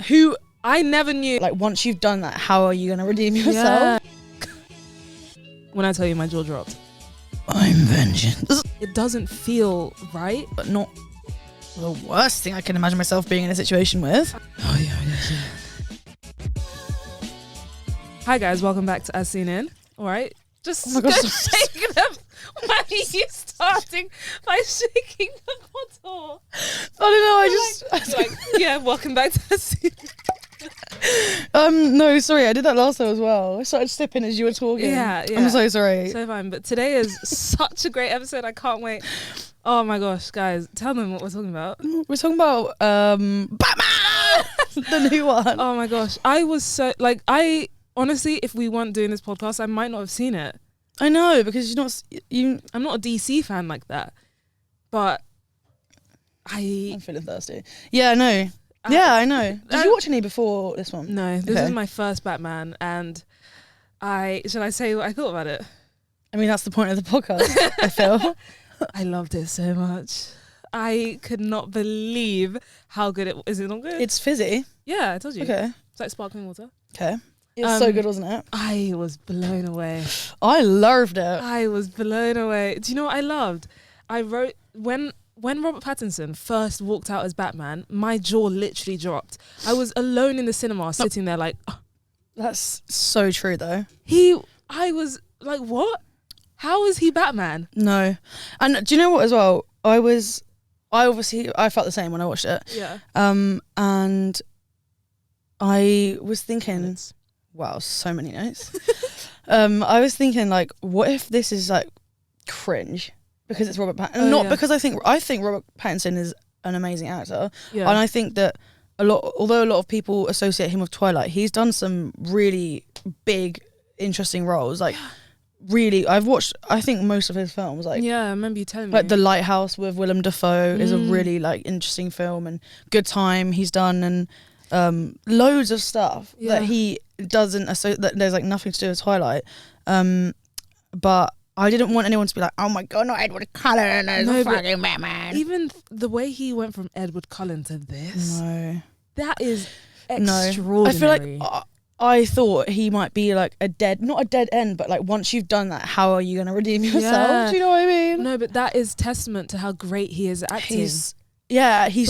Who I never knew. like once you've done that, how are you gonna redeem yourself? When I tell you my jaw dropped. I'm vengeance. It doesn't feel right. But not the worst thing I can imagine myself being in a situation with. Oh yeah. Hi guys, welcome back to As Seen In. Alright. Just Oh my gosh. shake them. Why are you starting by shaking the bottle? I don't know, Yeah, welcome back to As Seen In. no, sorry, I did that last time as well. I started sipping as you were talking. Yeah. I'm so sorry. So fine, but today is such a great episode. I can't wait. Oh my gosh, guys, tell them what we're talking about. We're talking about Batman, the new one. Oh my gosh, I was so honestly, if we weren't doing this podcast, I might not have seen it. I know, because I'm not a DC fan like that, but I'm feeling thirsty. Yeah, I know. I know. Did you watch any before this one? No, this is my first Batman, and should I say what I thought about it? I mean, that's the point of the podcast. I feel. I loved it so much. I could not believe how good it is. It not good? It's fizzy. Yeah, I told you. Okay. It's like sparkling water. Okay. It was so good, wasn't it? I was blown away. I loved it. I was blown away. Do you know what I loved? I wrote when Robert Pattinson first walked out as Batman, my jaw literally dropped. I was alone in the cinema sitting there like... That's so true though. I was like, what? How is he Batman? No. And do you know what as well? I felt the same when I watched it. Yeah. And I was thinking... Wow, so many notes. I was thinking, like, what if this is like cringe because it's Robert Pattinson? Because I think Robert Pattinson is an amazing actor, and I think that although a lot of people associate him with Twilight, he's done some really big, interesting roles. Like, really, I've watched, I think, most of his films. Like, yeah, I remember you telling me. Like The Lighthouse with Willem Dafoe is a really like interesting film, and Good Time he's done, and loads of stuff that he doesn't that there's like nothing to do with Twilight, but I didn't want anyone to be like, oh my god, no, Edward Cullen is a fucking Batman. Even the way he went from Edward Cullen to this, that is extraordinary. extraordinary. I feel like I thought he might be like not a dead end, but like once you've done that, how are you going to redeem yourself? Do you know what I mean? No, but that is testament to how great he is at acting. He's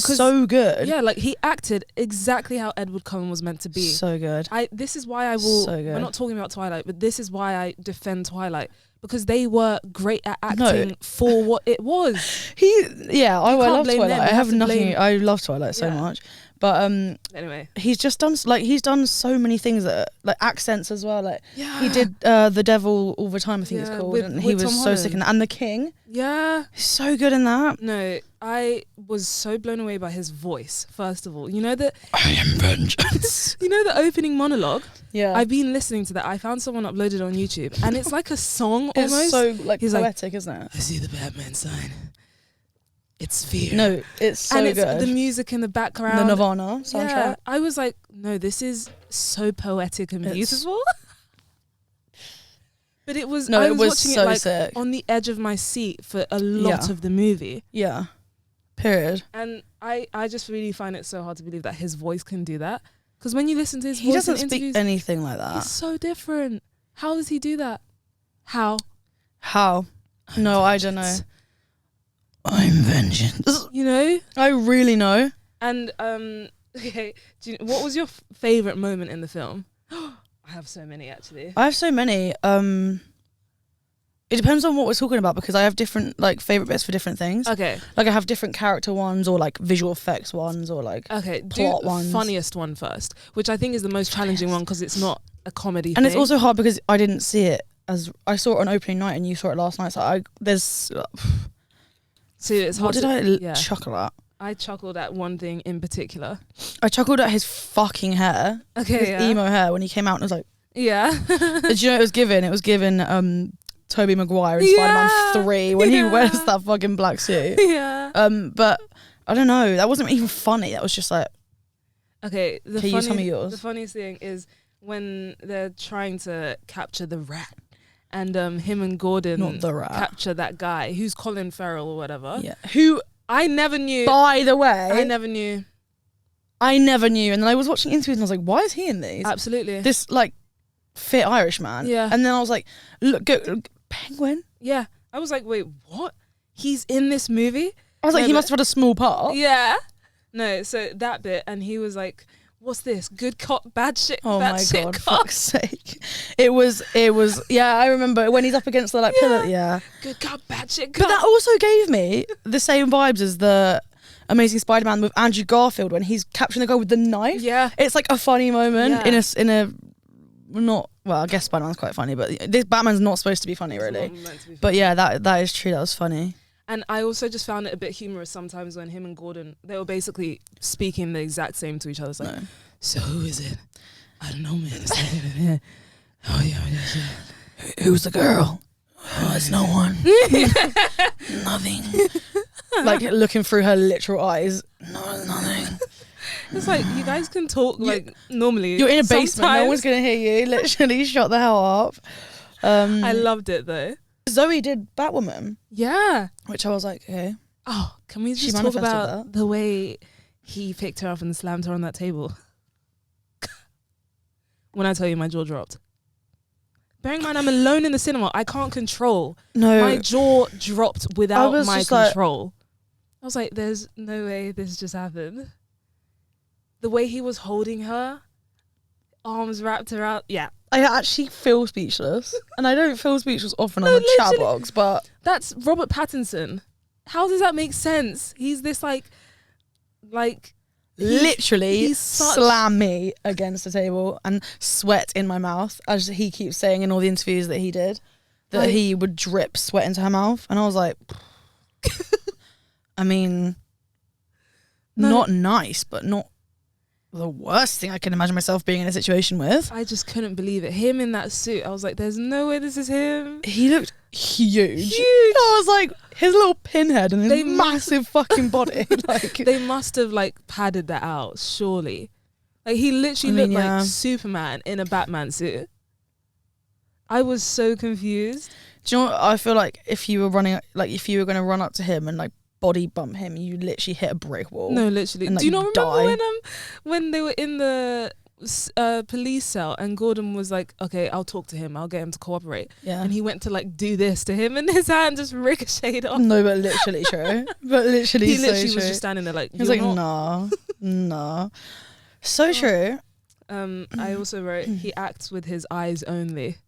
so good. Yeah, like he acted exactly how Edward Cullen was meant to be. So good. This is why I will... So good. We're not talking about Twilight, but this is why I defend Twilight. Because they were great at acting for what it was. I love Twilight. Them. I have nothing... I love Twilight so much. But anyway, he's done so many things that like accents as well. Like he did The Devil All the Time, I think it's called, and he was so sick in that. And The King. Yeah, he's so good in that. No, I was so blown away by his voice. First of all, you know that I am vengeance. You know the opening monologue. Yeah, I've been listening to that. I found someone uploaded on YouTube, and it's like a song almost. It's so like poetic, isn't it? I see the Batman sign. It's fear. No, it's so good. And the music in the background. The Nirvana soundtrack. Yeah, I was like, no, this is so poetic and beautiful. But it was, I was watching so it like sick. On the edge of my seat for a lot of the movie. Yeah, period. And I just really find it so hard to believe that his voice can do that. Because when you listen to his voice he doesn't in speak interviews, anything like that. He's so different. How does he do that? How? No, I don't know. I'm vengeance. You know? I really know. And okay, what was your favourite moment in the film? I have so many actually. I have so many. It depends on what we're talking about because I have different like favourite bits for different things. Okay. Like I have different character ones or like visual effects ones or like plot ones. Funniest one first, which I think is the most challenging one because it's not a comedy and thing. It's also hard because I didn't see it as I saw it on opening night and you saw it last night. So so it's hard. What did I chuckle at? I chuckled at one thing in particular. I chuckled at his fucking hair. Okay, his emo hair when he came out and was like, yeah. Do you know what it was given? It was given Tobey Maguire in Spider-Man 3 when he wears that fucking black suit. Yeah. But I don't know. That wasn't even funny. That was just like. Okay. Can you tell me yours? The funniest thing is when they're trying to capture the rat. And him and Gordon Not the rat. capture that guy who's Colin Farrell or whatever. Yeah. Who I never knew. By the way, I never knew. I never knew. And then I was watching interviews and I was like, why is he in these? Absolutely. This like fit Irish man. Yeah. And then I was like, look, Penguin? Yeah. I was like, wait, what? He's in this movie? I was like, he must have had a small part. Yeah. No, so that bit, and he was like, what's this? Good cop, bad shit. Oh bad my shit God, cop. fuck's sake. It was, yeah, I remember when he's up against the like pillar, yeah. Good cop, bad shit cop. But that also gave me the same vibes as the Amazing Spider-Man with Andrew Garfield when he's capturing the guy with the knife. Yeah. It's like a funny moment Yeah. in a not, well, I guess Spider-Man's quite funny, but this Batman's not supposed to be funny, really. It's not meant to be But funny. yeah, that is true, that was funny. And I also just found it a bit humorous sometimes when him and Gordon, they were basically speaking the exact same to each other. It's like, so who is it? I don't know, man. Oh, yeah. Who's the girl? Oh, it's no one. Nothing. Like looking through her literal eyes. No, nothing. It's like, you guys can talk like normally. You're in a basement. Sometimes. No one's going to hear you. Literally shut the hell up. I loved it though. Zoe did Batwoman. Yeah. Which I was like, okay. Oh, can we She just talk manifested about that. the way he picked her up and slammed her on that table? When I tell you my jaw dropped. Bearing in mind I'm alone in the cinema, I can't control. No. My jaw dropped without was my just like- control. I was like, there's no way this just happened. The way he was holding her, arms wrapped around, yeah. I actually feel speechless. And I don't feel speechless often on No, the chat literally. box, but That's Robert Pattinson. How does that make sense? He's this like literally he's such- slam me against the table and sweat in my mouth, as he keeps saying in all the interviews that he did, that Like- he would drip sweat into her mouth. And I was like, I mean, No. not nice, but not the worst thing I can imagine myself being in a situation with. I just couldn't believe it. Him in that suit, I was like, there's no way this is him. He looked huge. Huge. I was like, his little pinhead and his They must- massive fucking body. Like, They must have like padded that out, surely. Like he literally I mean, looked yeah. like Superman in a Batman suit. I was so confused. do you know what? I feel like if you were going to run up to him and like body bump him, you literally hit a brick wall. No, literally. And, like, Do you not remember die. when they were in the police cell and Gordon was like, okay, I'll talk to him, I'll get him to cooperate, Yeah. and he went to like do this to him and his hand just ricocheted off. No, but literally true. But literally He so literally true. was just standing there like, He was "You're like, not-" nah. So true. I also wrote he acts with his eyes only,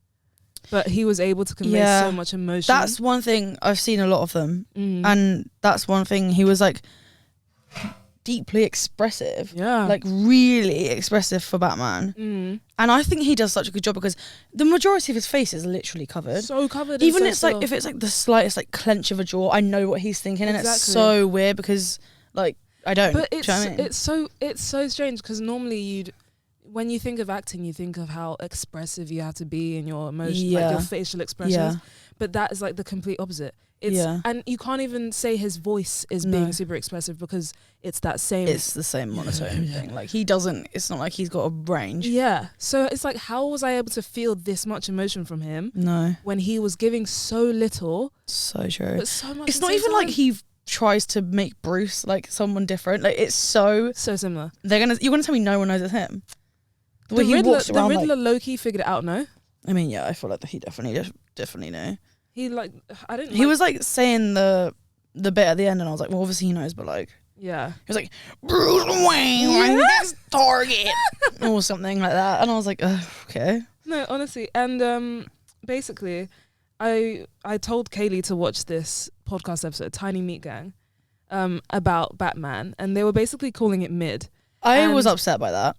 but he was able to convey Yeah. so much emotion. That's one thing. I've seen a lot of them. Mm. And that's one thing. He was like deeply expressive. yeah, Like really expressive for Batman. And I think he does such a good job because the majority of his face is literally covered. so covered. Even and it's so like still. if it's like the slightest like clench of a jaw, I know what he's thinking, and it's Exactly. so weird because like I don't. But do you know what I mean? it's so strange because normally when you think of acting, you think of how expressive you have to be in your emotions, like Yeah. your facial expressions. Yeah. But that is like the complete opposite. It's Yeah. and you can't even say his voice is No. being super expressive because it's that same. It's the same monotone thing. Like he doesn't. It's not like he's got a range. Yeah. So it's like, how was I able to feel this much emotion from him No. when he was giving so little, So true. but so much? It's at the not same even like time? he tries to make Bruce like someone different. Like it's so So similar. you're gonna tell me no one knows it's him. The way he Riddler, walks around. the Riddler Like, low-key figured it out. No, I mean, yeah, I feel like he definitely knew. he like I didn't. He was like saying the bit at the end, and I was like, well, obviously he knows, but like yeah. he was like Bruce Wayne, my next target, or something like that, and I was like, okay. No, honestly, and basically, I told Kaylee to watch this podcast episode, Tiny Meat Gang, about Batman, and they were basically calling it mid. I was And- upset by that.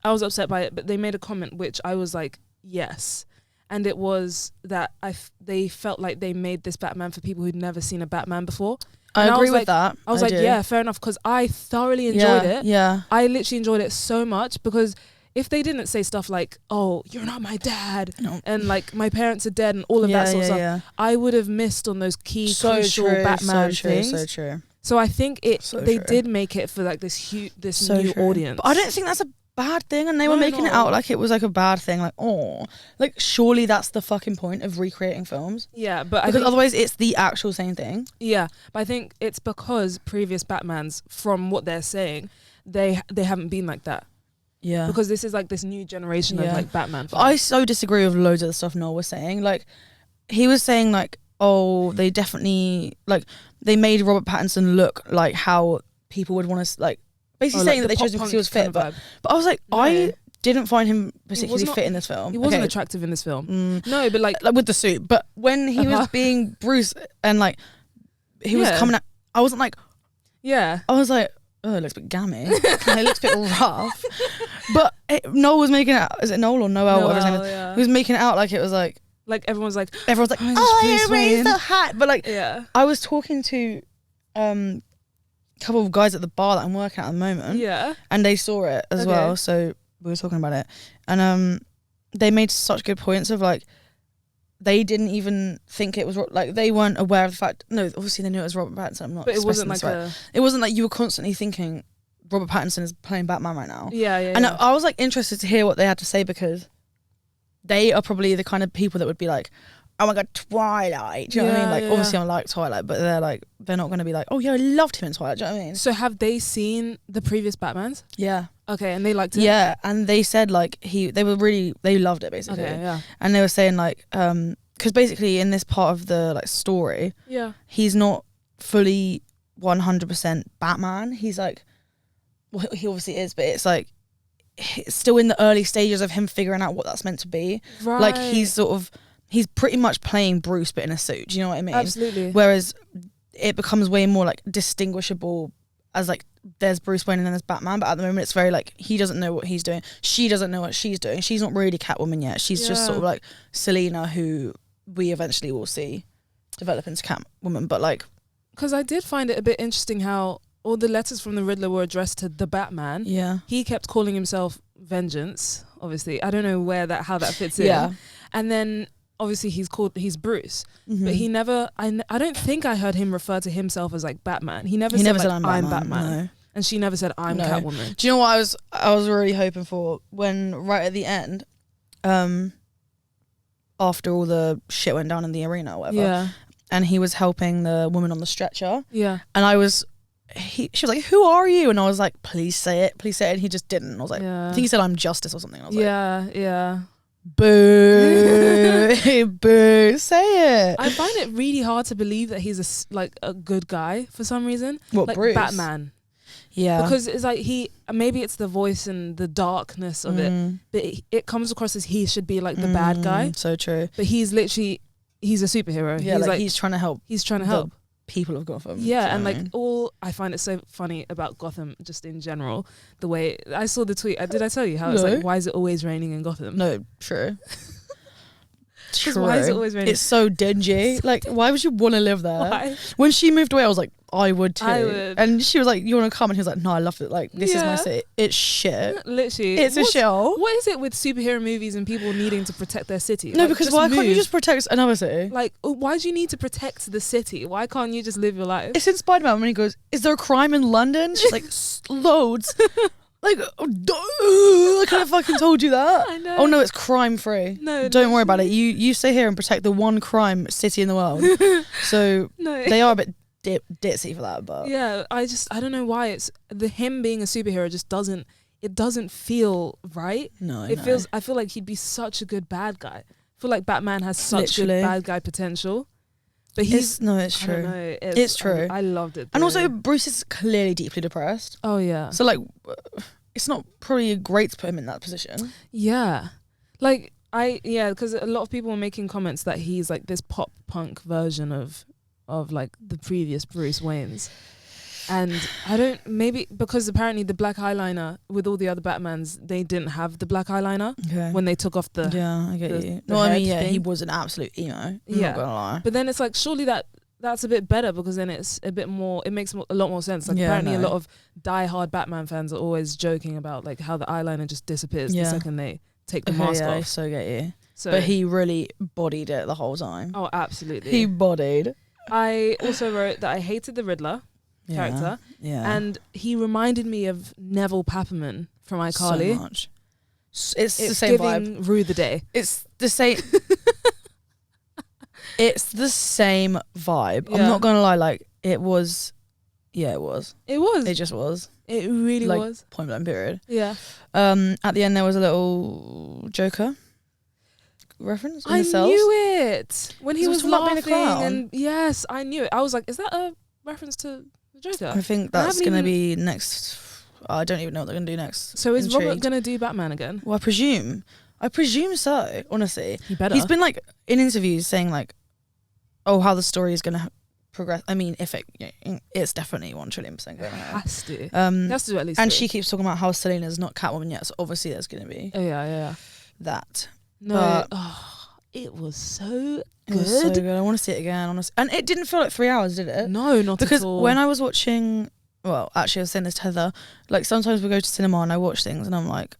I was upset by it, but they made a comment which I was like, yes, and it was that they felt like they made this Batman for people who'd never seen a Batman before. I And I agree was with like- that. I was like, do. yeah, fair enough, because I thoroughly enjoyed it. Yeah. I literally enjoyed it so much because if they didn't say stuff like, oh, you're not my dad, No. and like my parents are dead and all of that sort of stuff, Yeah. I would have missed on those key So crucial true, Batman so true, things. so true. So I think So they true. did make it for like this So new true. audience. But I don't think that's a bad thing, and they were No, making it no. out like it was like a bad thing. Like, oh, like surely that's the fucking point of recreating films, Yeah, but I because think, otherwise it's the actual same thing. yeah, but I think it's because previous Batmans, from what they're saying, they haven't been like that. Yeah. Because this is like this new generation of like Batman fans. I so disagree with loads of the stuff Noel was saying. Like, he was saying like, oh, they definitely like they made Robert Pattinson look like how people would want to like basically saying that they chose him because he was fit. But I was like, no. I didn't find him particularly fit in this film. He wasn't attractive in this film. No, but like with the suit. But when he was being Bruce and like he was coming out, I wasn't like, I was like, oh, it looks a bit gammy. It looks a bit rough. But Noel was making it out. Is it Noel or Noel? Whatever his name is. Yeah. He was making it out like it was like everyone's like, oh, raise the hat. But like, I was talking to a couple of guys at the bar that I'm working at the moment. Yeah. And they saw it as well. So we were talking about it. And they made such good points of like, they didn't even think it was like they weren't aware of the fact. No, obviously they knew it was Robert Pattinson. I'm not. But it wasn't like it wasn't like you were constantly thinking Robert Pattinson is playing Batman right now. Yeah. And I was like interested to hear what they had to say because they are probably the kind of people that would be like, oh my god, Twilight. Do you know what I mean? Like obviously I like Twilight, but they're not going to be like, oh yeah, I loved him in Twilight. Do you know what I mean? So have they seen the previous Batmans? Yeah. Okay, and they liked it. Yeah, and they said like they loved it basically. Okay, yeah. And they were saying like because basically in this part of the like story, he's not fully 100% Batman. He's like, well, he obviously is, but it's like it's still in the early stages of him figuring out what that's meant to be. Right. Like he's pretty much playing Bruce but in a suit. Do you know what I mean? Absolutely. Whereas it becomes way more like distinguishable as like there's Bruce Wayne and then there's Batman, but at the moment it's very like he doesn't know what he's doing. She doesn't know what she's doing. She's not really Catwoman yet. She's just sort of like Selena, who we eventually will see develop into Catwoman. But like, because I did find it a bit interesting how all the letters from the Riddler were addressed to the Batman. Yeah. He kept calling himself Vengeance, obviously. I don't know how that fits in. Yeah. And then obviously he's Bruce. Mm-hmm. But he never, I don't think I heard him refer to himself as like Batman. He never said I'm Batman. No. And she never said I'm Catwoman. Do you know what I was really hoping for when right at the end, after all the shit went down in the arena or whatever, and he was helping the woman on the stretcher. Yeah. And she was like, who are you? And I was like, please say it. And he just didn't. I was like, I think he said I'm Justice or something. I was like, boo. Boo, say it. I find it really hard to believe that he's a good guy for some reason. What, like Bruce? Batman. Yeah. Because it's like maybe it's the voice and the darkness of it, but it comes across as he should be like the bad guy. So true. But he's a superhero. Yeah, he's trying to help. He's trying to help people of Gotham. Yeah, and like I find it so funny about Gotham just in general. The way I saw the tweet, did I tell you how it's like, why is it always raining in Gotham? No, true. True. Why is it always raining? It's so dingy. Like, why would you want to live there? Why? When she moved away, I was like, I would too. I would. And she was like, you want to come? And he was like, no, I love it. Like, this is my city. It's shit. Literally. It's a shithole. What is it with superhero movies and people needing to protect their city? No, because why can't you just protect another city? Like, why do you need to protect the city? Why can't you just live your life? It's in Spider-Man when he goes, is there a crime in London? She's like, loads. Like, I could have fucking told you that. I know. Oh no, it's crime free. No, don't worry about it. You stay here and protect the one crime city in the world. So they are a bit ditzy for that, but yeah, I don't know why it's him being a superhero just doesn't feel right. No, I feel like he'd be such a good bad guy. I feel like Batman has such good bad guy potential. But it's true. It's true. I loved it. And also Bruce is clearly deeply depressed. Oh yeah. So like, it's not probably great to put him in that position. Yeah. Like because a lot of people were making comments that he's like this pop punk version of like the previous Bruce Waynes. And maybe because apparently the black eyeliner with all the other Batmans, they didn't have the black eyeliner when they took off the I get you. Well, I mean, he was an absolute emo. I'm not gonna lie. But then it's like, surely that's a bit better because then it's a bit more, it makes a lot more sense. Like apparently a lot of die-hard Batman fans are always joking about like how the eyeliner just disappears the second they take the mask off. I so get you. But he really bodied it the whole time. Oh, absolutely. He bodied. I also wrote that I hated the Riddler character, and he reminded me of Neville Papperman from iCarly. So much. It's the same vibe. Rue the Day. It's the same. It's the same vibe. I'm not gonna lie. Like it was Yeah, it was. It was. It just was. It really Like, was. Point blank period. Yeah. At the end there was a little Joker reference in I the cells. knew it when he was talking about being a laughing, clown. and yes, I knew it. I was like, is that a reference to the Joker? I think that's going to be next. I don't even know what they're going to do next. So is Robert Intrigued. going to do Batman again? Well, I presume so, honestly. He better. He's been like in interviews saying like, oh, how the story is going to progress. I mean, if it's definitely 1 trillion% going It ahead. has to. It Has to do at least and 3. she keeps talking about how Selena's not Catwoman yet, so obviously there's going to be Oh yeah. that. No, But it was so it good. was so good. I want to see it again, honestly. And it didn't feel like 3 hours, did it? No, not Because at all. when I was watching, well, actually I was saying this to Heather, like sometimes we go to cinema and I watch things and I'm like,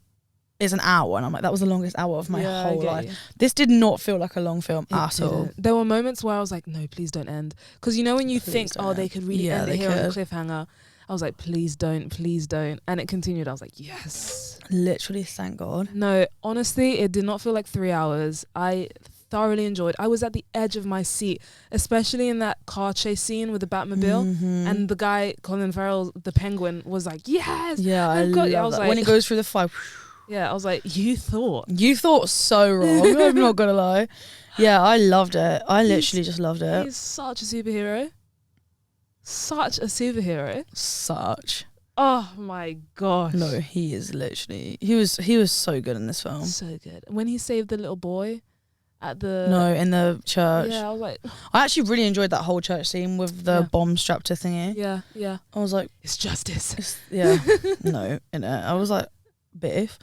it's an hour, and I'm like, that was the longest hour of my whole life. This did not feel like a long film at all. There were moments where I was like, no, please don't end. Because you know when you Please think, don't oh, they end. could really Yeah, end it they here on a could. cliffhanger. I was like, please don't. And it continued. I was like, yes. Literally, thank God. No, honestly, it did not feel like 3 hours. I thoroughly enjoyed. I was at the edge of my seat, especially in that car chase scene with the Batmobile. Mhm. And the guy, Colin Farrell, the Penguin, was like, yes. Yeah, I I've got you. I love was that. like- When it goes through the fire. Yeah, I was like, you thought. You thought so wrong. I'm not gonna lie. Yeah, I loved it. I literally just loved it. He's such a superhero. Such a superhero. Such. Oh my gosh. No, he is literally. He was so good in this film. So good. When he saved the little boy at the... No, in the church. Yeah, I was like... I actually really enjoyed that whole church scene with the Yeah. bomb strapped to thingy. Yeah. I was like, It's justice. yeah, no, in it. I was like, biff.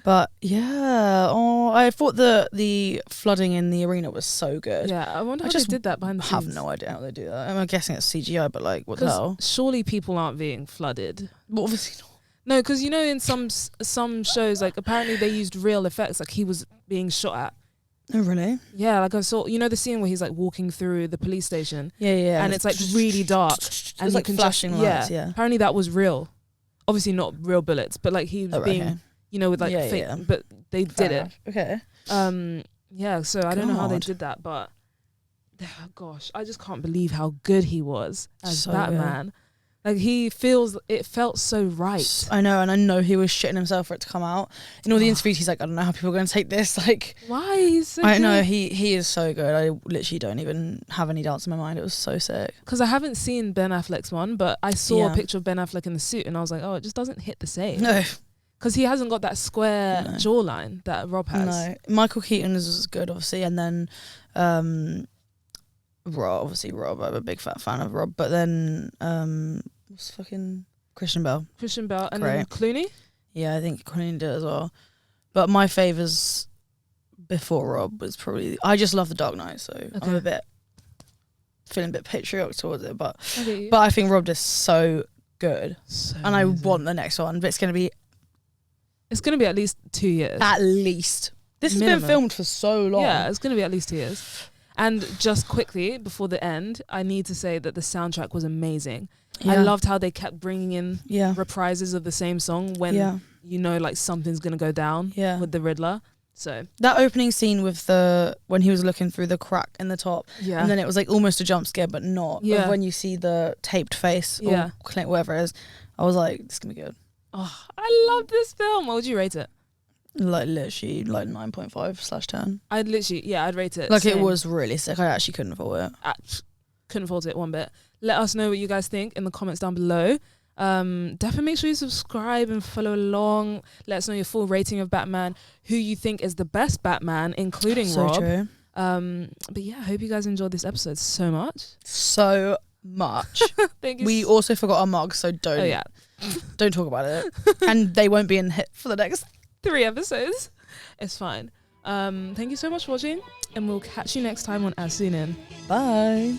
But yeah, I thought the flooding in the arena was so good. Yeah, I wonder I how just they did that behind the I scenes. have no idea how they do that. I'm guessing it's CGI, but like, what the 'Cause hell? surely people aren't being flooded. Well, obviously not. No, because you know in some shows, like apparently they used real effects, like he was being shot at. Oh, really? Yeah, like I saw, you know the scene where he's like walking through the police station Yeah. and it's like really dark. And It's like you can flashing lights, yeah. Apparently that was real. Obviously not real bullets, but like he was Oh, right, being, okay. you know, with like Yeah, fake, yeah. but they Fair did it. enough. Okay. Yeah, so I don't know how they God. did that, but gosh, I just can't believe how good he was as So Batman. Like it felt so right. I know, and I know he was shitting himself for it to come out. In all the interviews, he's like, I don't know how people are going to take this. Like, Why? He's so I know good. he is so good. I literally don't even have any doubts in my mind. It was so sick. Because I haven't seen Ben Affleck's one, but I saw Yeah. a picture of Ben Affleck in the suit and I was like, oh, it just doesn't hit the same. No, Because he hasn't got that square No. jawline that Rob has. no. Michael Keaton was good, obviously, and then Rob. I'm a big fat fan of Rob. But then what's fucking Christian Bale? Christian Bale and then Clooney. Yeah, I think Colin did as well. But my favours before Rob was probably... I just love The Dark Knight, so I'm feeling a bit patriotic towards it. But I think Rob is so good. So And I amazing. want the next one, but it's going to be It's going to be at least 2 years. at least... This has Minimum. been filmed for so long. Yeah, it's going to be at least 2 years. And just quickly, before the end, I need to say that the soundtrack was amazing. I Yeah. loved how they kept bringing in Yeah. reprises of the same song when you know like something's going to go down Yeah. with the Riddler. So, That opening scene with when he was looking through the crack in the top, yeah. and then it was like almost a jump scare, but not. Yeah. Of when you see the taped face Yeah. or whatever it is, I was like, this is going to be good. Oh, I love this film. What would you rate it? Like literally like 9.5/10. I'd rate it. Like it same. was really sick. I actually couldn't fault it. Couldn't fault it one bit. Let us know what you guys think in the comments down below. Definitely make sure you subscribe and follow along. Let us know your full rating of Batman, who you think is the best Batman, including So Rob. true. But yeah, I hope you guys enjoyed this episode so much. So much. Thank you. We also forgot our mugs, so don't talk about it. And they won't be in hit for the next 3 episodes. It's fine. Thank you so much for watching, and we'll catch you next time on As Seen In. Bye.